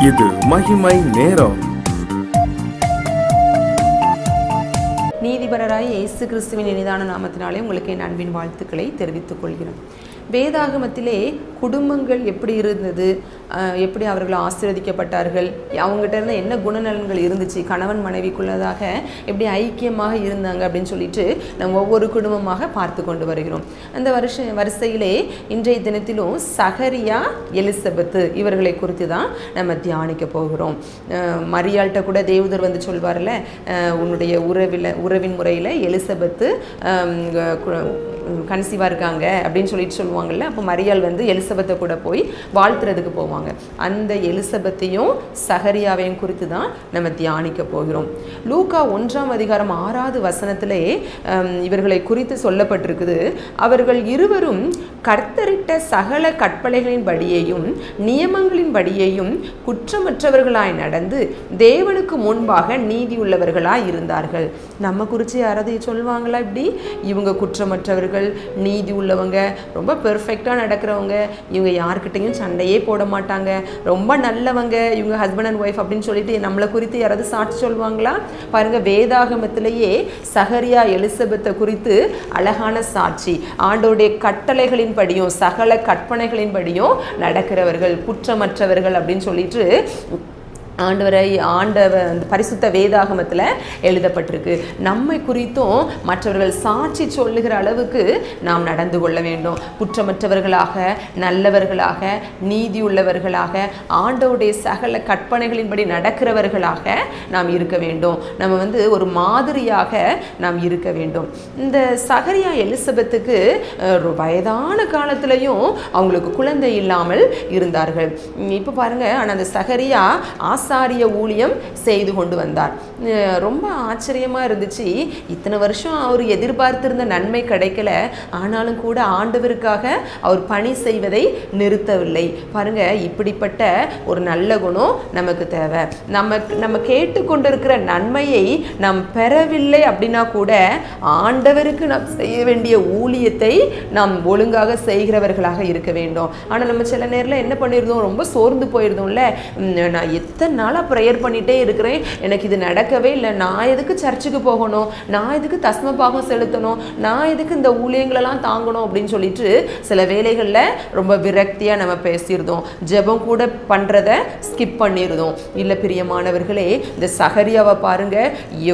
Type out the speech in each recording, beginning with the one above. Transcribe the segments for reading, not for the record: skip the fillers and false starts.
இது மகிமை நேரம். நீதிபரராய் இயேசு கிறிஸ்துவின் இனிதான நாமத்தினாலே உங்களுக்கு என் அன்பின் வாழ்த்துக்களை தெரிவித்துக் கொள்கிறேன். வேதாகமத்திலே குடும்பங்கள் எப்படி இருந்தது, எப்படி அவர்கள் ஆசீர்வதிக்கப்பட்டார்கள், அவங்ககிட்ட இருந்த என்ன குணநலன்கள் இருந்துச்சு, கணவன் மனைவிக்குள்ளதாக எப்படி ஐக்கியமாக இருந்தாங்க அப்படின்னு சொல்லிட்டு நம்ம ஒவ்வொரு குடும்பமாக பார்த்து கொண்டு வருகிறோம். அந்த வரிசையிலே இன்றைய தினத்திலும் சகரியா, எலிசபெத்து இவர்களை குறித்து தான் நம்ம தியானிக்க போகிறோம். மரியாள்கிட்ட கூட தேவதூதர் வந்து சொல்வார்ல, உன்னுடைய உறவின் முறையில் எலிசபெத்து கன்சீவாக இருக்காங்க அப்படின்னு சொல்லிட்டு சொல்லுவாங்கள்ல. அப்போ மரியாள் வந்து எலிசபெத்தை கூட போய் வாழ்த்துறதுக்கு போவாங்க. அந்த எலிசபெத்தையும் சகரியாவையும் குறித்து தான் நம்ம தியானிக்க போகிறோம். லூக்கா 1:6 இவர்களை குறித்து சொல்லப்பட்டிருக்குது. அவர்கள் இருவரும் கர்த்தரிட்ட சகல கற்பனைகளின் படியையும் நியமங்களின் படியையும் குற்றமற்றவர்களாய் நடந்து தேவனுக்கு முன்பாக நீதி உள்ளவர்களாய் இருந்தார்கள். நம்ம குறித்து யாராவது சொல்லுவாங்களா? இப்படி இவங்க குற்றமற்றவர்கள், நீதி உள்ளவங்க, ரொம்ப பெர்ஃபெக்டாக நடக்கிறவங்க, இவங்க யாருக்கிட்டையும் சண்டையே போட மாட்டாங்க, ரொம்ப நல்லவங்க, இவங்க ஹஸ்பண்ட் அண்ட் ஒய்ஃப் அப்படின்னு சொல்லிட்டு நம்மளை குறித்து யாராவது சாட்சி சொல்லுவாங்களா? பாருங்க, வேதாகமத்திலேயே சகரியா, எலிசபெத்தை குறித்து அழகான சாட்சி. ஆண்டோடைய கட்டளைகளின் படியும் சகல கற்பனைகளின் படியும் நடக்கிறவர்கள், குற்றமற்றவர்கள் அப்படின்னு சொல்லிட்டு ஆண்டவர் பரிசுத்த வேதாகமத்தில் எழுதப்பட்டிருக்கு. நம்மை குறித்தும் மற்றவர்கள் சாட்சி சொல்லுகிற அளவுக்கு நாம் நடந்து கொள்ள வேண்டும். குற்றமற்றவர்களாக, நல்லவர்களாக, நீதி உள்ளவர்களாக, ஆண்டவருடைய சகல கற்பனைகளின்படி நடக்கிறவர்களாக நாம் இருக்க வேண்டும். நம்ம ஒரு மாதிரியாக நாம் இருக்க வேண்டும். இந்த சகரியா, எலிசபெத்துக்கு வயதான காலத்திலையும் அவங்களுக்கு குழந்தை இல்லாமல் இருந்தார்கள். இப்போ பாருங்க, ஆனால் அந்த சகரியா ஆசாரிய ஊழியம் செய்து கொண்டு வந்தார். ரொம்ப ஆச்சரியமாக இருந்துச்சு. இத்தனை வருஷம் அவர் எதிர்பார்த்திருந்த நன்மை கிடைக்கல, ஆனாலும் கூட ஆண்டவருக்காக அவர் பணி செய்வதை நிறுத்தவில்லை. பாருங்க, இப்படிப்பட்ட ஒரு நல்ல குணம் நமக்கு தேவை. நம்ம கேட்டுக்கொண்டிருக்கிற நன்மையை நாம் பெறவில்லை அப்படின்னா கூட ஆண்டவருக்கு நாம் செய்ய வேண்டிய ஊழியத்தை நாம் ஒழுங்காக செய்கிறவர்களாக இருக்க வேண்டும். ஆனால் நம்ம சில நேரில் என்ன பண்ணியிருந்தோம், ரொம்ப சோர்ந்து போயிருந்தோம்ல. நான் எத்தனை நாளாக ப்ரேயர் பண்ணிகிட்டே இருக்கிறேன், எனக்கு இது நடக்கவே இல்லை, நான் எதுக்கு சர்ச்சுக்கு போகணும், நான் எதுக்கு தஸ்ம பாகம் செலுத்தணும், நான் எதுக்கு இந்த ஊழியங்களெல்லாம் தாங்கணும் அப்படின்னு சொல்லிட்டு சில வேளைகளில் ரொம்ப விரக்தியாக நம்ம பேசியிருந்தோம். ஜெபம் கூட பண்ணுறதை ஸ்கிப் பண்ணியிருந்தோம். இல்லை பிரியமானவர்களே, இந்த சகரியாவை பாருங்க,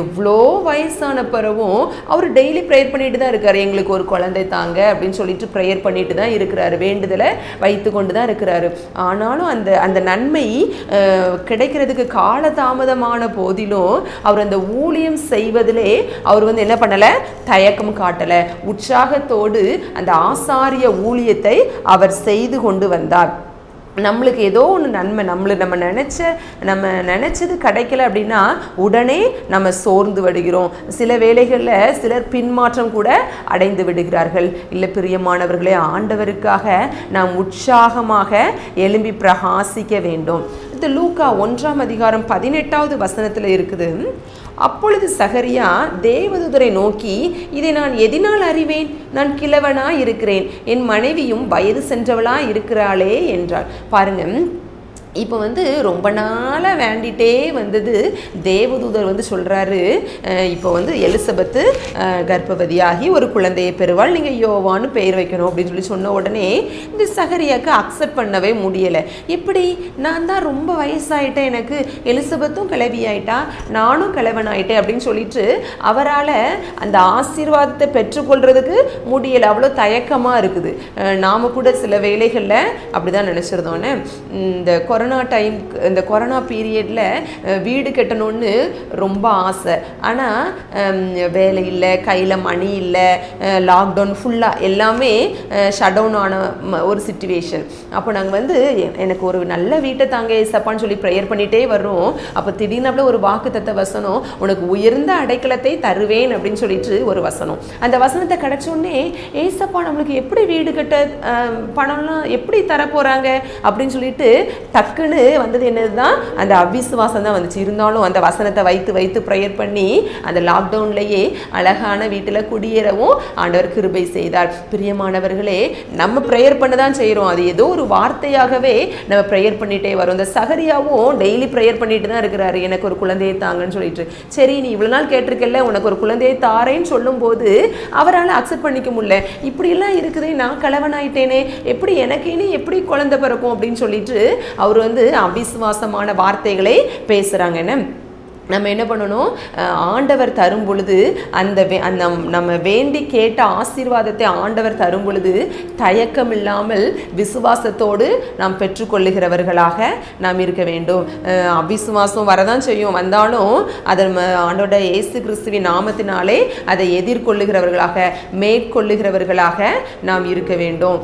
எவ்வளோ வயசான பிறவும் அவர் டெய்லி ப்ரேயர் பண்ணிட்டு தான் இருக்காரு. எங்களுக்கு ஒரு குழந்தை தாங்க அப்படின்னு சொல்லிட்டு ப்ரேயர் பண்ணிட்டு தான் இருக்கிறாரு, வேண்டுதலை வைத்து கொண்டு தான் இருக்கிறாரு. ஆனாலும் அந்த நன்மை கிடைக்கிறதுக்கு காலதாமதமான போதிலும் அவர் அந்த ஊழியம் செய்வதிலே அவர் என்ன பண்ணலை, தயக்கம் காட்டலை. உற்சாகத்தோடு அந்த ஆசாரிய ஊழியத்தை அவர் செய்து கொண்டு வந்தார். நம்மளுக்கு ஏதோ ஒன்று நன்மை நம்ம நினச்சது கிடைக்கல அப்படின்னா உடனே நம்ம சோர்ந்து விடுகிறோம். சில வேளைகளில் சிலர் பின்மாற்றம் கூட அடைந்து விடுகிறார்கள். இல்லை பிரியமானவர்களே, ஆண்டவருக்காக நாம் உற்சாகமாக எழும்பி பிரகாசிக்க வேண்டும். இது லூக்கா 1:18 இருக்குது. அப்பொழுது சகரியா தேவதூதரை நோக்கி, இதை நான் எதினால் அறிவேன்? நான் கிழவனாய் இருக்கிறேன், என் மனைவியும் வயது சென்றவளாய் இருக்கிறாளே என்றாள். பாருங்க, இப்போ ரொம்ப நாளாக வேண்டிகிட்டே வந்தது. தேவதூதர் சொல்கிறாரு, இப்போ எலிசபெத்து கர்ப்பவதியாகி ஒரு குழந்தையை பெறுவாள், நீங்கள் யோவான்னு பெயர் வைக்கணும் அப்படின்னு சொன்ன உடனே இந்த சகரியாவுக்கு அக்செப்ட் பண்ணவே முடியலை. எப்படி, நான் தான் ரொம்ப வயசாயிட்டேன், எனக்கு எலிசபெத்தும் கிழவியாயிட்டா, நானும் கிழவனாயிட்டேன் அப்படின்னு சொல்லிட்டு அவரால் அந்த ஆசீர்வாதத்தை பெற்றுக்கொள்றதுக்கு முடியலை. அவ்வளோ தயக்கமாக இருக்குது. நாம் கூட சில வேளைகளில் அப்படி தான் நினச்சிருந்தோன்னே. இந்த கொரோனா பீரியடில் வீடு கட்டணும்னு ரொம்ப ஆசை. ஆனால் வேலை இல்லை, கையில் மணி இல்லை, லாக்டவுன் ஃபுல்லாக எல்லாமே ஷட் டவுன் ஆன ஒரு சிச்சுவேஷன். அப்போ நாங்கள் எனக்கு ஒரு நல்ல வீட்டை தாங்க ஏசப்பான்னு சொல்லி ப்ரேயர் பண்ணிகிட்டே வர்றோம். அப்போ திடீர்னு ஒரு வாக்குத்தத்த வசனம், உனக்கு உயர்ந்த அடைக்கலத்தை தருவேன் அப்படின்னு சொல்லிட்டு ஒரு வசனம். அந்த வசனத்தை கிடைச்சோடனே, ஏசப்பா நம்மளுக்கு எப்படி வீடு கட்ட பணம்லாம் எப்படி தரப்போகிறாங்க அப்படின்னு சொல்லிட்டு டக்குன்னு வந்தது என்னதுதான் அந்த அவிசுவாசம் தான் வந்துச்சு. இருந்தாலும் அந்த வசனத்தை வைத்து வைத்து ப்ரேயர் பண்ணி அந்த லாக்டவுன்லேயே அழகான வீட்டில் குடியேறவும் ஆண்டவர் கிருபை செய்தார். பிரியமானவர்களே, நம்ம ப்ரேயர் பண்ண தான் செய்கிறோம், அது ஏதோ ஒரு வார்த்தையாகவே நம்ம ப்ரேயர் பண்ணிகிட்டே வரும். இந்த சகரியாவும் டெய்லி ப்ரேயர் பண்ணிட்டு தான் இருக்கிறாரு, எனக்கு ஒரு குழந்தையை தாங்கன்னு சொல்லிட்டு. சரி, நீ இவ்வளோ நாள் கேட்டிருக்கல, உனக்கு ஒரு குழந்தையை தாரேன்னு சொல்லும் போது அவரால் அக்செப்ட் பண்ணிக்க முடியல. இப்படியெல்லாம் இருக்குதே, நான் கலவனாயிட்டேனே, எப்படி எனக்கு இனி எப்படி குழந்தை பிறக்கும் அப்படின்னு சொல்லிட்டு அவர் அவிசுவாசமான வார்த்தைகளை பேசுகிறாங்க. என்ன நம்ம என்ன பண்ணணும்? ஆண்டவர் தரும் பொழுது அந்த நம்ம வேண்டி கேட்ட ஆசீர்வாதத்தை ஆண்டவர் தரும் பொழுது தயக்கம் இல்லாமல் விசுவாசத்தோடு நாம் பெற்றுக்கொள்ளுகிறவர்களாக நாம் இருக்க வேண்டும். அவிசுவாசம் வரதான் செய்யும், வந்தாலும் அதை ஆண்டோட இயேசு கிறிஸ்துவின் நாமத்தினாலே அதை எதிர்கொள்ளுகிறவர்களாக மேற்கொள்ளுகிறவர்களாக நாம் இருக்க வேண்டும்.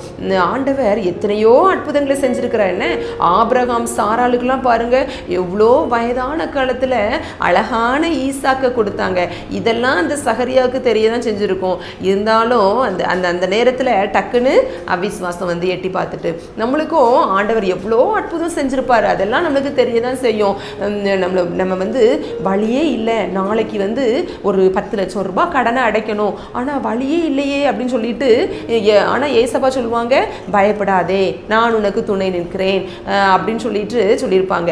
ஆண்டவர் எத்தனையோ அற்புதங்களை செஞ்சிருக்கிறார். என்ன ஆபிரகாம் சாராளுக்கெல்லாம் பாருங்க, எவ்வளோ வயதான காலத்தில் அழகான ஈசாக்க கொடுத்தாங்க. இதெல்லாம் அந்த சகரியாவுக்கு தெரியதான் செஞ்சுருக்கோம். இருந்தாலும் அந்த நேரத்தில் டக்குன்னு அவிசுவாசம் எட்டி பார்த்துட்டு, நம்மளுக்கும் ஆண்டவர் எவ்வளோ அற்புதம் செஞ்சுருப்பார், அதெல்லாம் நம்மளுக்கு தெரியதான் செய்யும். நம்ம வழியே இல்லை, நாளைக்கு ஒரு 10 லட்சம் ரூபாய் கடனை அடைக்கணும், ஆனால் வழியே இல்லையே அப்படின்னு சொல்லிட்டு, ஆனால் ஏசப்பா சொல்லுவாங்க, பயப்படாதே, நான் உனக்கு துணை நிற்கிறேன் அப்படின்னு சொல்லியிருப்பாங்க.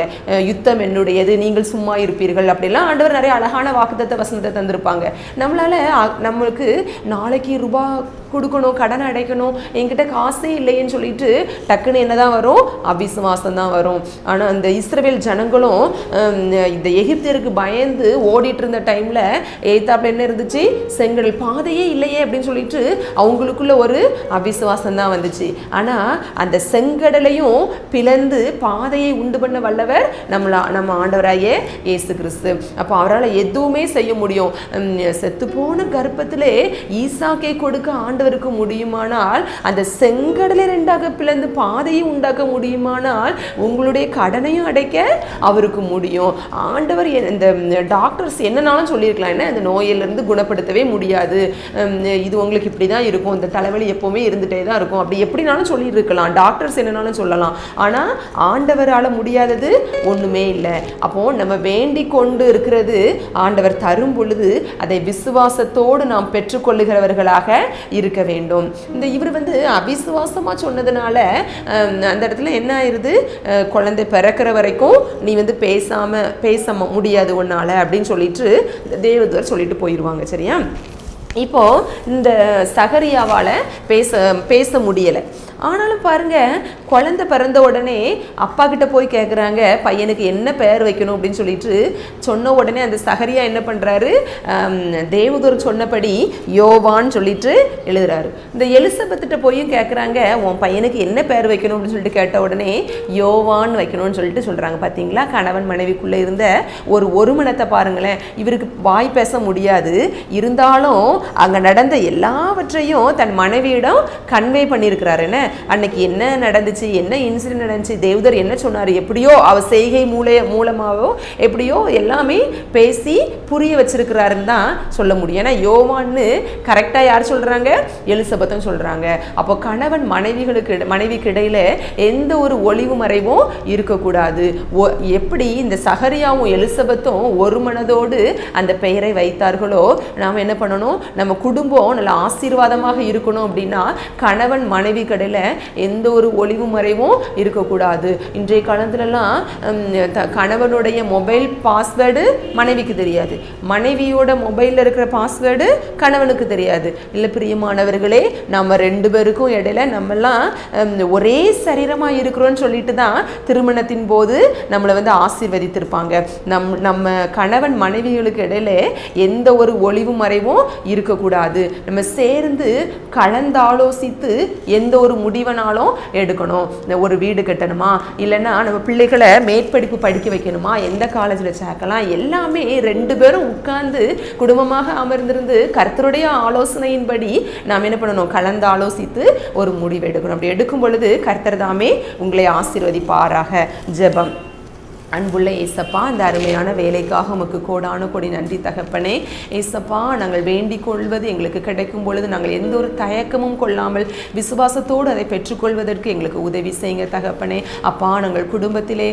யுத்தம் என்னுடையது, நீங்கள் சும்மா இருப்பீர்கள் அப்படிலாம் ஆண்டவர் நிறைய அழகான வாக்குத்தத்த வசனத்தை தந்திருப்பாங்க. நம்மளுக்கு நாளைக்கு ரூபா கொடுக்கணும், கடன் அடைக்கணும், என்கிட்ட காசே இல்லைன்னு சொல்லிட்டு டக்குன்னு என்னதான் வரும்? அவிசுவாசம் தான் வரும். ஆனால் அந்த இஸ்ரவேல் ஜனங்களும் இந்த எகிப்தியருக்கு பயந்து ஓடிட்டு இருந்த டைம்ல ஏத்தாப்புல என்ன இருந்துச்சு? செங்கடல், பாதையே இல்லையே அப்படின்னு சொல்லிட்டு அவங்களுக்குள்ள ஒரு அவிசுவாசம் தான் வந்துச்சு. ஆனால் அந்த செங்கடலையும் பிளந்து பாதையை உண்டு பண்ண வல்லவர் நம்ம ஆண்டவராயே இயேசு கிறிஸ்து. அப்போ அவரால் எதுவுமே செய்ய முடியும். செத்து போன கர்ப்பத்திலே ஈசாக்கை கொடுக்க ஆண்டவருக்கு முடியுமானால், அந்த செங்கடலை 2ஆக பிளந்து பாதையை உண்டாக்க முடியுமானால், உங்களுடைய கடனையும் அடைக்க அவருக்கு முடியும். ஆண்டவர் இந்த டாக்டர்ஸ் என்னன்னாலும் சொல்லியிருக்கலாம், என்ன இந்த நோயிலிருந்து குணப்படுத்தவே முடியாது, இது உங்களுக்கு இப்படி தான் இருக்கும், இந்த தலைவலி எப்போவுமே இருந்துகிட்டே தான் இருக்கும், அப்படி எப்படினாலும் சொல்லியிருக்கலாம், டாக்டர்ஸ் என்னன்னாலும் சொல்லலாம். ஆனால் ஆண்டவரால் முடியாதது ஒன்றுமே இல்லை. அப்போது நம்ம வேண்டி கொண்டு இருக்கிறது ஆண்டவர் தரும் பொழுது அதை விசுவாசத்தோடு நாம் பெற்றுக்கொள்ளுகிறவர்களாக இருக்க வேண்டும். இந்த இவர் அவிசுவாசமா சொன்னதுனால அந்த இடத்துல என்ன ஆயிருது? குழந்தை பிறக்கிற வரைக்கும் நீ பேச முடியாது உன்னால அப்படின்னு சொல்லிட்டு தேவதூதர் சொல்லிட்டு போயிடுவாங்க. சரியா? இப்போ இந்த சகரியாவால பேச முடியலை. ஆனாலும் பாருங்க, குழந்தை பிறந்த உடனே அப்பா கிட்ட போய் கேட்குறாங்க, பையனுக்கு என்ன பெயர் வைக்கணும் அப்படின்னு சொல்லிட்டு சொன்ன உடனே அந்த சகரியா என்ன பண்ணுறாரு? தேவதூர் சொன்னபடி யோவான்னு சொல்லிட்டு எழுதுறாரு. இந்த எலிசபெத்திட்ட போயும் கேட்குறாங்க, உன் பையனுக்கு என்ன பெயர் வைக்கணும் அப்படின்னு சொல்லிட்டு கேட்ட உடனே யோவான் வைக்கணும்னு சொல்லிட்டு சொல்கிறாங்க. பார்த்தீங்களா, கணவன் மனைவிக்குள்ளே இருந்த ஒரு மனத்தை பாருங்களேன். இவருக்கு வாய் பேச முடியாது, இருந்தாலும் அங்கே நடந்த எல்லாவற்றையும் தன் மனைவியிடம் கன்வே பண்ணியிருக்கிறாரு. என்ன அன்னைக்கு என்ன நடந்துச்சு, என்ன இன்சிடென்ட் நடந்துச்சு, தேவதர் என்ன சொன்னார், எப்படியோ அவ செய்கை மூலமாகவோ எப்படியோ எல்லாமே பேசி புரிய வச்சிருக்கிறாருன்னு தான் சொல்ல முடியும். ஏன்னா யோவான்னு கரெக்டாக யார் சொல்கிறாங்க? எலிசபெத்தும் சொல்கிறாங்க. அப்போ கணவன் மனைவிக்கு இடையில எந்த ஒரு ஒளிவு மறைவும் இருக்கக்கூடாது. எப்படி இந்த சகரியாவும் எலிசபெத்தும் ஒரு மனதோடு அந்த பெயரை வைத்தார்களோ, நாம் என்ன பண்ணணும்? நம்ம குடும்பம் நல்ல ஆசீர்வாதமாக இருக்கணும் அப்படின்னா கணவன் மனைவி கடையில் எந்த ஒரு ஒளிவு மறைவும் இருக்கக்கூடாது. இன்றைய காலத்துலலாம் கணவனுடைய மொபைல் பாஸ்வேர்டு மனைவிக்கு தெரியாது, மனைவியோட மொபைலில் இருக்கிற பாஸ்வேர்டு கணவனுக்கு தெரியாது. இல்லை பிரியமானவர்களே, நம்ம 2 பேருக்கும் இடையில நம்மெல்லாம் ஒரே சரீரமாக இருக்கிறோன்னு சொல்லிட்டு தான் திருமணத்தின் போது நம்மளை ஆசீர்வதித்திருப்பாங்க. நம்ம கணவன் மனைவிகளுக்கு இடையில எந்த ஒரு ஒளிவு மறைவும் இருக்கக்கூடாது. நம்ம சேர்ந்து கலந்தாலோசித்து எந்த ஒரு முடிவனாலும் எடுக்கணும். ஒரு வீடு கட்டணுமா, இல்லைன்னா நம்ம பிள்ளைகளை மேற்படிப்பு படிக்க வைக்கணுமா, எந்த காலேஜில் சேர்க்கலாம், எல்லாமே 2 பேரும் உட்கார்ந்து குடும்பமாக அமர்ந்திருந்து கர்த்தருடைய ஆலோசனையின்படி நாம் என்ன பண்ணணும்? கலந்து ஆலோசித்து ஒரு முடிவு எடுக்கணும். அப்படி எடுக்கும் பொழுது கர்த்தர் தாமே உங்களை ஆசீர்வதிப்பாராக. ஜெபம். அன்புள்ள ஏசப்பா, இந்த அருமையான வேலைக்காக உமக்கு கோடான கோடி நன்றி தகப்பனே. ஏசப்பா, நாங்கள் வேண்டிக் கொள்வது எங்களுக்கு கிடைக்கும் பொழுது நாங்கள் எந்த ஒரு தயக்கமும் கொள்ளாமல் விசுவாசத்தோடு அதை பெற்றுக்கொள்வதற்கு எங்களுக்கு உதவி செய்யுங்க தகப்பனே. அப்பா, நாங்கள் குடும்பத்திலே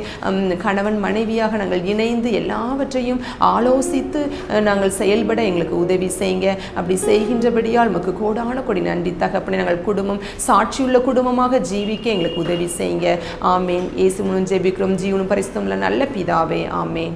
கணவன் மனைவியாக நாங்கள் இணைந்து எல்லாவற்றையும் ஆலோசித்து நாங்கள் செயல்பட எங்களுக்கு உதவி செய்யுங்க. அப்படி செய்கின்றபடியால் உமக்கு கோடான கோடி நன்றி தகப்பனே. நாங்கள் குடும்பம் சாட்சியுள்ள குடும்பமாக ஜீவிக்க எங்களுக்கு உதவி செய்யுங்க. ஆமேன். இயேசு மூலம் ஜெபிக்கிறோம் ஜீவனும் பரிசுத்தமுள்ள நல்ல பிதாவே. ஆமென்.